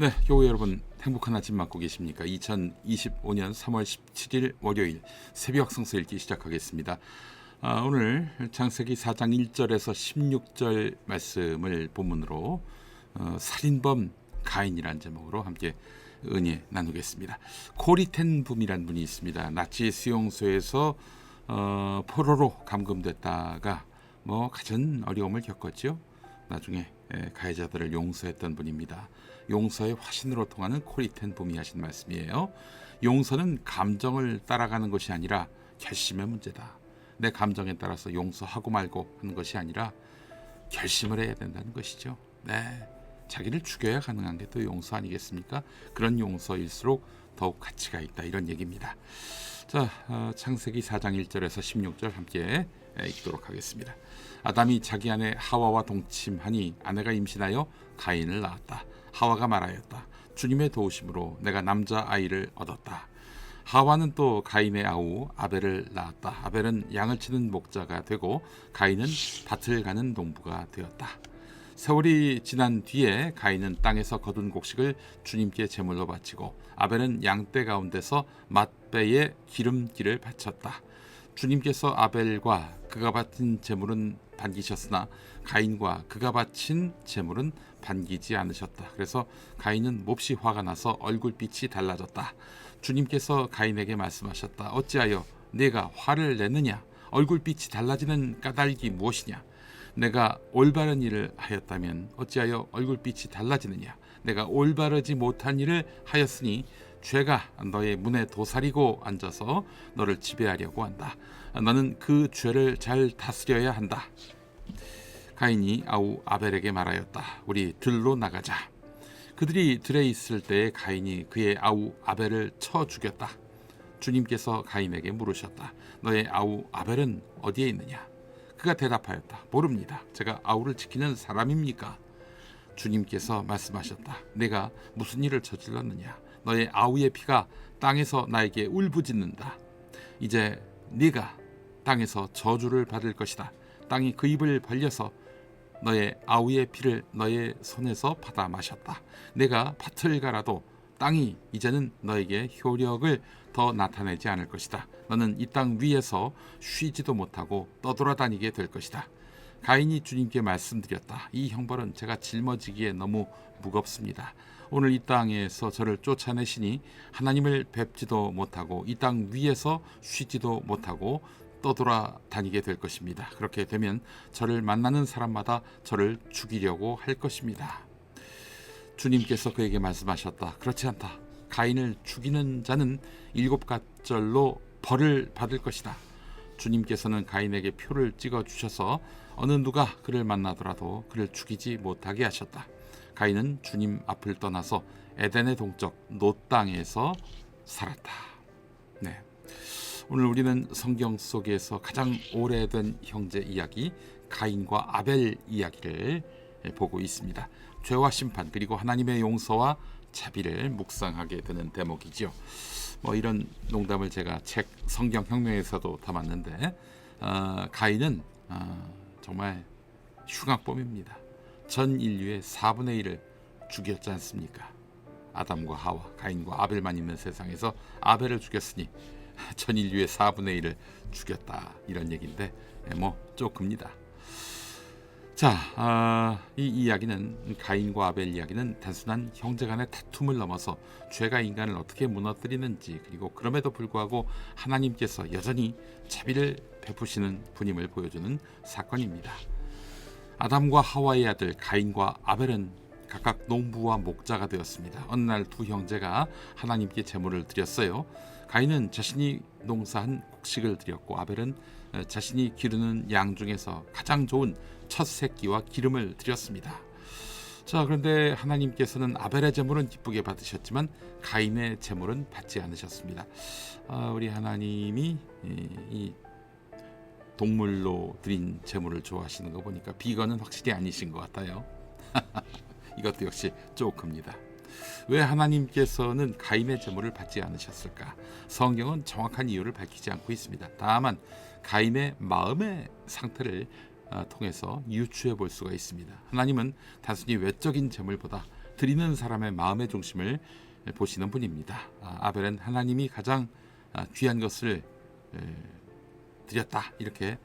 네, 교우 여러분 행복한 아침 맞고 계십니까? 2025년 3월 17일 월요일 새벽 성서 읽기 시작하겠습니다. 오늘 창세기 4장 1절에서 16절 말씀을 본문으로 살인범 가인이라는 제목으로 함께 은혜 나누겠습니다. 코리텐붐이라는 분이 있습니다. 나치 수용소에서 포로로 감금됐다가 가진 어려움을 겪었죠. 나중에 가해자들을 용서했던 분입니다. 용서의 화신으로 통하는 코리텐붐이 하신 말씀이에요. 용서는 감정을 따라가는 것이 아니라 결심의 문제다. 내 감정에 따라서 용서하고 말고 하는 것이 아니라 결심을 해야 된다는 것이죠. 네, 자기를 죽여야 가능한 게 또 용서 아니겠습니까? 그런 용서일수록 더욱 가치가 있다, 이런 얘기입니다. 자, 창세기 4장 1절에서 16절 함께 읽도록 하겠습니다. 아담이 자기 아내 하와와 동침하니 아내가 임신하여 가인을 낳았다. 하와가 말하였다. 주님의 도우심으로 내가 남자 아이를 얻었다. 하와는 또 가인의 아우 아벨을 낳았다. 아벨은 양을 치는 목자가 되고 가인은 밭을 가는 농부가 되었다. 세월이 지난 뒤에 가인은 땅에서 거둔 곡식을 주님께 제물로 바치고 아벨은 양떼 가운데서 맛배에 기름기를 바쳤다. 주님께서 아벨과 그가 바친 제물은 반기셨으나 가인과 그가 바친 제물은 반기지 않으셨다. 그래서 가인은 몹시 화가 나서 얼굴빛이 달라졌다. 주님께서 가인에게 말씀하셨다. 어찌하여 네가 화를 내느냐? 얼굴빛이 달라지는 까닭이 무엇이냐? 내가 올바른 일을 하였다면 어찌하여 얼굴빛이 달라지느냐? 내가 올바르지 못한 일을 하였으니 죄가 너의 문에 도사리고 앉아서 너를 지배하려고 한다. 너는 그 죄를 잘 다스려야 한다. 가인이 아우 아벨에게 말하였다. 우리 들로 나가자. 그들이 들에 있을 때에 가인이 그의 아우 아벨을 쳐 죽였다. 주님께서 가인에게 물으셨다. 너의 아우 아벨은 어디에 있느냐? 그가 대답하였다. 모릅니다. 제가 아우를 지키는 사람입니까? 주님께서 말씀하셨다. 내가 무슨 일을 저질렀느냐? 너의 아우의 피가 땅에서 나에게 울부짖는다. 이제 네가 땅에서 저주를 받을 것이다. 땅이 그 입을 벌려서 너의 아우의 피를 너의 손에서 받아 마셨다. 내가 밭을 갈아도 땅이 이제는 너에게 효력을 더 나타내지 않을 것이다. 너는 이 땅 위에서 쉬지도 못하고 떠돌아다니게 될 것이다. 가인이 주님께 말씀드렸다. 이 형벌은 제가 짊어지기에 너무 무겁습니다. 오늘 이 땅에서 저를 쫓아내시니 하나님을 뵙지도 못하고 이 땅 위에서 쉬지도 못하고 떠돌아다니게 될 것입니다. 그렇게 되면 저를 만나는 사람마다 저를 죽이려고 할 것입니다. 주님께서 그에게 말씀하셨다. 그렇지 않다. 가인을 죽이는 자는 7갑절로 벌을 받을 것이다. 주님께서는 가인에게 표를 찍어 주셔서 어느 누가 그를 만나더라도 그를 죽이지 못하게 하셨다. 가인은 주님 앞을 떠나서 에덴의 동쪽 노 땅에서 살았다. 네. 오늘 우리는 성경 속에서 가장 오래된 형제 이야기 가인과 아벨 이야기를 보고 있습니다. 죄와 심판 그리고 하나님의 용서와 자비를 묵상하게 되는 대목이죠. 이런 농담을 제가 책 성경혁명에서도 담았는데 가인은 정말 흉악범입니다. 전 인류의 4분의 1을 죽였지 않습니까? 아담과 하와, 가인과 아벨만 있는 세상에서 아벨을 죽였으니 전 인류의 4분의 1을 죽였다, 이런 얘기인데 조금입니다. 자, 이 이야기는 가인과 아벨 이야기는 단순한 형제간의 다툼을 넘어서 죄가 인간을 어떻게 무너뜨리는지, 그리고 그럼에도 불구하고 하나님께서 여전히 자비를 베푸시는 분임을 보여주는 사건입니다. 아담과 하와의 아들 가인과 아벨은 각각 농부와 목자가 되었습니다. 어느 날 두 형제가 하나님께 제물을 드렸어요. 가인은 자신이 농사한 곡식을 드렸고 아벨은 자신이 기르는 양 중에서 가장 좋은 첫 새끼와 기름을 드렸습니다. 자, 그런데 하나님께서는 아벨의 제물은 기쁘게 받으셨지만 가인의 제물은 받지 않으셨습니다. 우리 하나님이 이 동물로 드린 제물을 좋아하시는 거 보니까 비건은 확실히 아니신 것 같아요. 이것도 역시 조금입니다. 왜 하나님께서는 가인의 제물을 받지 않으셨을까? 성경은 정확한 이유를 밝히지 않고 있습니다. 다만 가인의 마음의 상태를 통해서 유추해 볼 수가 있습니다. 하나님은 단순히 외적인 제물보다 드리는 사람의 마음의 중심을 보시는 분입니다. 아벨은 하나님이 가장 귀한 것을 드렸다 이렇게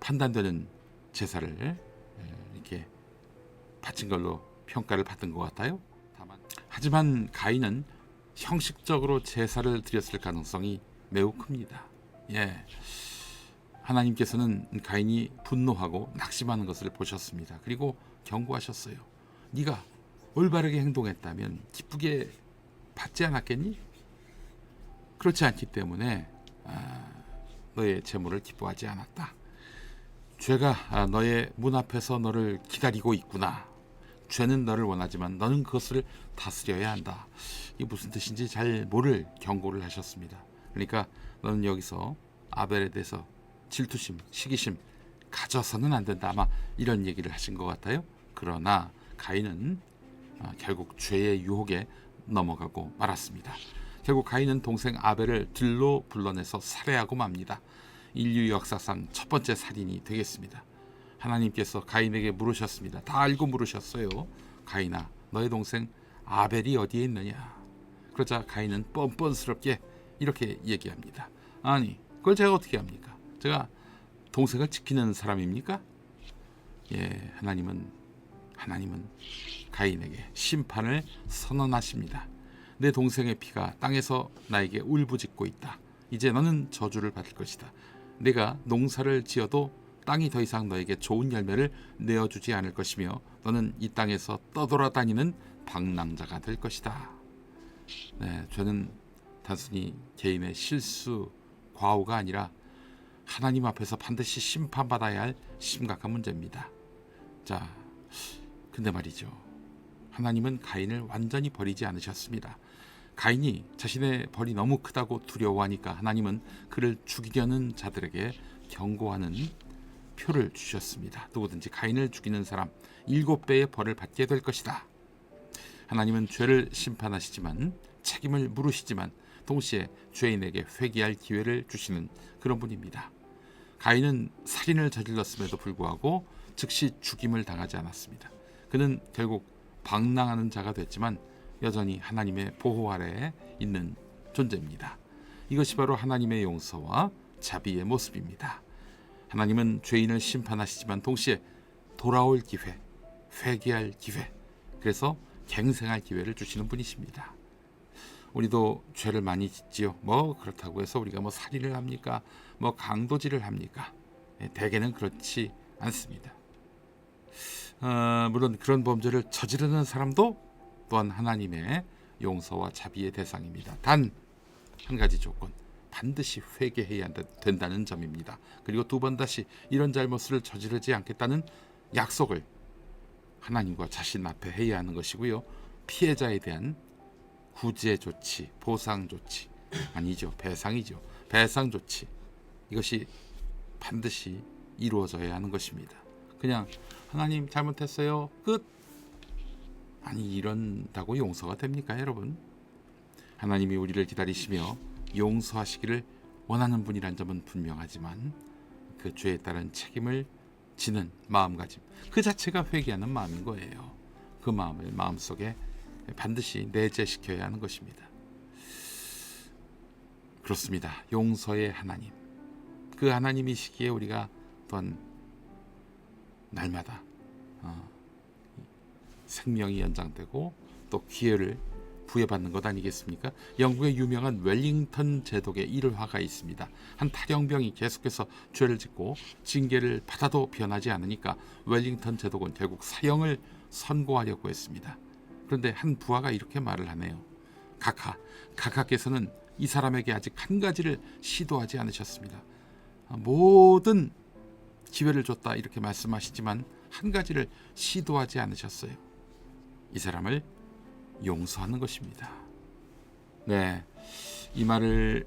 판단되는 제사를 이렇게 바친 걸로 평가를 받은 것 같아요. 하지만 가인은 형식적으로 제사를 드렸을 가능성이 매우 큽니다. 예, 하나님께서는 가인이 분노하고 낙심하는 것을 보셨습니다. 그리고 경고하셨어요. 네가 올바르게 행동했다면 기쁘게 받지 않았겠니? 그렇지 않기 때문에 너의 재물을 기뻐하지 않았다. 죄가 너의 문 앞에서 너를 기다리고 있구나. 죄는 너를 원하지만 너는 그것을 다스려야 한다. 이게 무슨 뜻인지 잘 모를 경고를 하셨습니다. 그러니까 너는 여기서 아벨에 대해서 질투심, 시기심 가져서는 안 된다. 아마 이런 얘기를 하신 것 같아요. 그러나 가인은 결국 죄의 유혹에 넘어가고 말았습니다. 결국 가인은 동생 아벨을 들로 불러내서 살해하고 맙니다. 인류 역사상 첫 번째 살인이 되겠습니다. 하나님께서 가인에게 물으셨습니다. 다 알고 물으셨어요. 가인아, 너의 동생 아벨이 어디에 있느냐? 그러자 가인은 뻔뻔스럽게 이렇게 얘기합니다. 아니, 그걸 제가 어떻게 합니까? 제가 동생을 지키는 사람입니까? 예, 하나님은 가인에게 심판을 선언하십니다. 내 동생의 피가 땅에서 나에게 울부짖고 있다. 이제 너는 저주를 받을 것이다. 내가 농사를 지어도 땅이 더 이상 너에게 좋은 열매를 내어주지 않을 것이며 너는 이 땅에서 떠돌아다니는 방랑자가 될 것이다. 네, 죄는 단순히 개인의 실수, 과오가 아니라 하나님 앞에서 반드시 심판받아야 할 심각한 문제입니다. 자, 근데 말이죠. 하나님은 가인을 완전히 버리지 않으셨습니다. 가인이 자신의 벌이 너무 크다고 두려워하니까 하나님은 그를 죽이려는 자들에게 경고하는 표를 주셨습니다. 누구든지 가인을 죽이는 사람 7배의 벌을 받게 될 것이다. 하나님은 죄를 심판하시지만 책임을 물으시지만 동시에 죄인에게 회개할 기회를 주시는 그런 분입니다. 가인은 살인을 저질렀음에도 불구하고 즉시 죽임을 당하지 않았습니다. 그는 결국 방랑하는 자가 됐지만 여전히 하나님의 보호 아래에 있는 존재입니다. 이것이 바로 하나님의 용서와 자비의 모습입니다. 하나님은 죄인을 심판하시지만 동시에 돌아올 기회, 회개할 기회, 그래서 갱생할 기회를 주시는 분이십니다. 우리도 죄를 많이 짓지요. 그렇다고 해서 우리가 살인을 합니까? 강도질을 합니까? 대개는 그렇지 않습니다. 물론 그런 범죄를 저지르는 사람도 또한 하나님의 용서와 자비의 대상입니다. 단 한 가지 조건, 반드시 회개해야 된다는 점입니다. 그리고 두 번 다시 이런 잘못을 저지르지 않겠다는 약속을 하나님과 자신 앞에 해야 하는 것이고요. 피해자에 대한 구제 조치, 보상 조치, 아니죠, 배상이죠. 배상 조치, 이것이 반드시 이루어져야 하는 것입니다. 그냥 하나님 잘못했어요, 끝. 아니, 이런다고 용서가 됩니까, 여러분? 하나님이 우리를 기다리시며 용서하시기를 원하는 분이란 점은 분명하지만 그 죄에 따른 책임을 지는 마음가짐, 그 자체가 회개하는 마음인 거예요. 그 마음을 마음속에 반드시 내재시켜야 하는 것입니다. 그렇습니다. 용서의 하나님, 그 하나님이시기에 우리가 또한 날마다 생명이 연장되고 또 기회를 부여받는 것 아니겠습니까? 영국의 유명한 웰링턴 제독의 일화가 있습니다. 한 탈영병이 계속해서 죄를 짓고 징계를 받아도 변하지 않으니까 웰링턴 제독은 결국 사형을 선고하려고 했습니다. 그런데 한 부하가 이렇게 말을 하네요. 각하께서는 이 사람에게 아직 한 가지를 시도하지 않으셨습니다. 모든 기회를 줬다 이렇게 말씀하시지만 한 가지를 시도하지 않으셨어요. 이 사람을 용서하는 것입니다. 네, 이 말을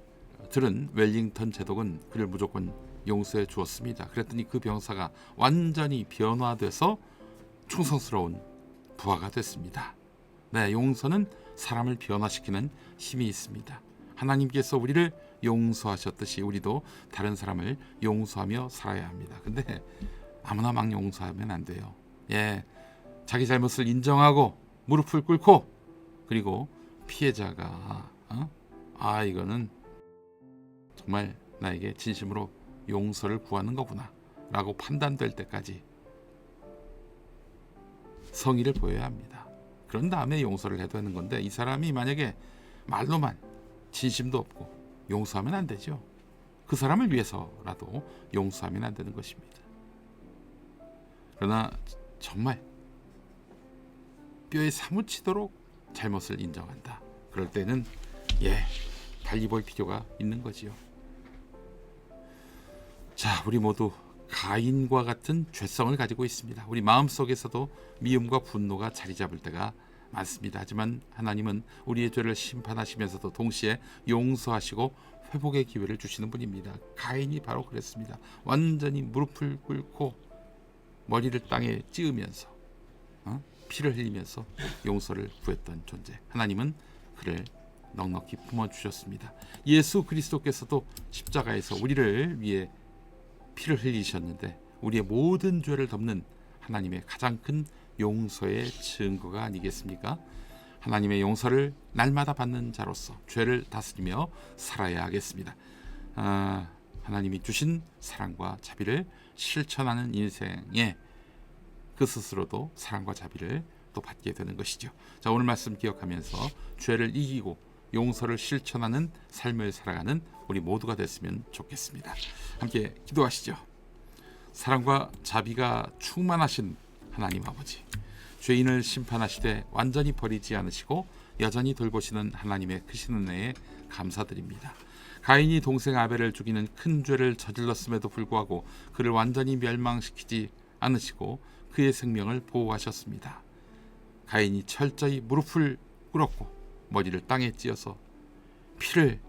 들은 웰링턴 제독은 그를 무조건 용서해 주었습니다. 그랬더니 그 병사가 완전히 변화돼서 충성스러운 부하가 됐습니다. 네, 용서는 사람을 변화시키는 힘이 있습니다. 하나님께서 우리를 용서하셨듯이 우리도 다른 사람을 용서하며 살아야 합니다. 근데 아무나 막 용서하면 안 돼요. 예, 자기 잘못을 인정하고 무릎을 꿇고, 그리고 피해자가 이거는 정말 나에게 진심으로 용서를 구하는 거구나 라고 판단될 때까지 성의를 보여야 합니다. 그런 다음에 용서를 해도 되는 건데, 이 사람이 만약에 말로만 진심도 없고 용서하면 안 되죠. 그 사람을 위해서라도 용서하면 안 되는 것입니다. 그러나 정말 뼈에 사무치도록 잘못을 인정한다. 그럴 때는 달리 볼 필요가 있는 거지요. 자, 우리 모두 가인과 같은 죄성을 가지고 있습니다. 우리 마음속에서도 미움과 분노가 자리 잡을 때가 많습니다. 하지만 하나님은 우리의 죄를 심판하시면서도 동시에 용서하시고 회복의 기회를 주시는 분입니다. 가인이 바로 그랬습니다. 완전히 무릎을 꿇고 머리를 땅에 찌으면서 피를 흘리면서 용서를 구했던 존재. 하나님은 그를 넉넉히 품어주셨습니다. 예수 그리스도께서도 십자가에서 우리를 위해 피를 흘리셨는데, 우리의 모든 죄를 덮는 하나님의 가장 큰 용서의 증거가 아니겠습니까? 하나님의 용서를 날마다 받는 자로서 죄를 다스리며 살아야 하겠습니다. 하나님이 주신 사랑과 자비를 실천하는 인생에 그 스스로도 사랑과 자비를 또 받게 되는 것이죠. 자, 오늘 말씀 기억하면서 죄를 이기고 용서를 실천하는 삶을 살아가는 우리 모두가 됐으면 좋겠습니다. 함께 기도하시죠. 사랑과 자비가 충만하신 하나님 아버지, 죄인을 심판하시되 완전히 버리지 않으시고 여전히 돌보시는 하나님의 크신 은혜에 감사드립니다. 가인이 동생 아벨을 죽이는 큰 죄를 저질렀음에도 불구하고 그를 완전히 멸망시키지 않으시고 그의 생명을 보호하셨습니다. 가인이 철저히 무릎을 꿇었고 머리를 땅에 찧어서 피를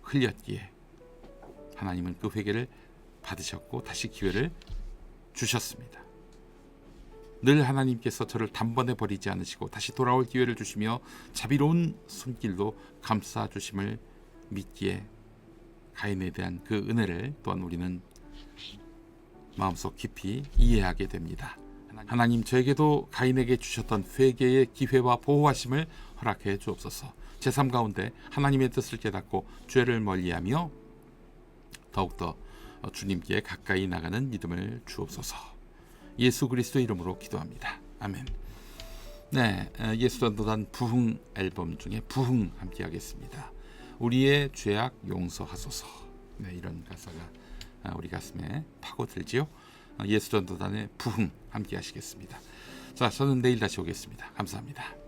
흘렸기에 하나님은 그 회개를 받으셨고 다시 기회를 주셨습니다. 늘 하나님께서 저를 단번에 버리지 않으시고 다시 돌아올 기회를 주시며 자비로운 손길로 감싸 주심을 믿기에 가인에 대한 그 은혜를 또한 우리는 마음속 깊이 이해하게 됩니다. 하나님, 저에게도 가인에게 주셨던 회개의 기회와 보호하심을 허락해 주옵소서. 제 삶 가운데 하나님의 뜻을 깨닫고 죄를 멀리하며 더욱더 주님께 가까이 나가는 믿음을 주옵소서. 예수 그리스도의 이름으로 기도합니다. 아멘. 네, 예수전도단 부흥 앨범 중에 부흥 함께 하겠습니다. 우리의 죄악 용서하소서. 네, 이런 가사가 우리 가슴에 파고들지요. 예수전도단의 부흥 함께 하시겠습니다. 자, 저는 내일 다시 오겠습니다. 감사합니다.